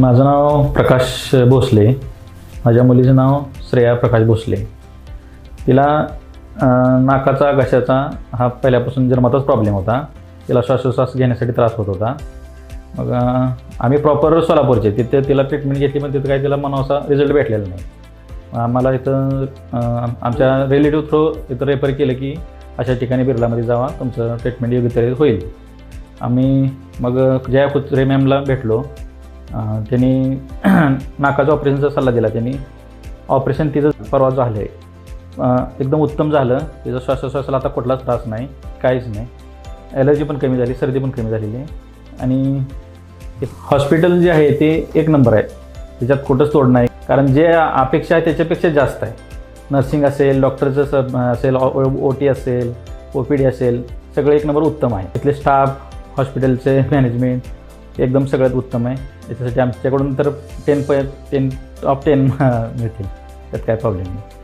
माझं नाव प्रकाश भोसले. माझ्या मुलीचं नाव श्रेया प्रकाश भोसले. तिला नाकाचा घशाचा हा पहिल्यापासून जन्मातच प्रॉब्लेम होता. तिला श्वासोच्छ्वास घेण्यासाठी त्रास होत होता. मग आम्ही प्रॉपर सोलापूरचे, तिथे तिला ट्रीटमेंट घेतली, पण तिथं काही तिला म्हणावा रिझल्ट भेटलेला नाही. आम्हाला इथं आमच्या रिलेटिव्ह थ्रू इथं रेफर केलं की अशा ठिकाणी बिर्लामध्ये जावा, तुमचं ट्रीटमेंट योग्यरीत्या होईल. आम्ही मग जया कुत्रे मॅमला भेटलो. त्यांनी नाकाचं ऑपरेशनचा सल्ला दिला. त्यांनी ऑपरेशन तिचं परवा झालं आहे, एकदम उत्तम झालं. तिचं श्वासोच्छ्वासाला आता कुठलाच त्रास नाही, काहीच नाही. ॲलर्जी पण कमी झाली, सर्दी पण कमी झालेली आहे. आणि हॉस्पिटल जे आहे ते एक नंबर आहे, त्याच्यात कुठंच तोड नाही. कारण जे अपेक्षा आहे त्याच्यापेक्षा जास्त आहे. नर्सिंग असेल, डॉक्टरचं असेल, OT असेल, OPD असेल, सगळं एक नंबर उत्तम आहे. इथले स्टाफ, हॉस्पिटलचे मॅनेजमेंट एकदम सगळ्यात उत्तम आहे. याच्यासाठी आमच्याकडून तर 10 ऑफ 10 मिळतील, त्यात काय प्रॉब्लेम नाही.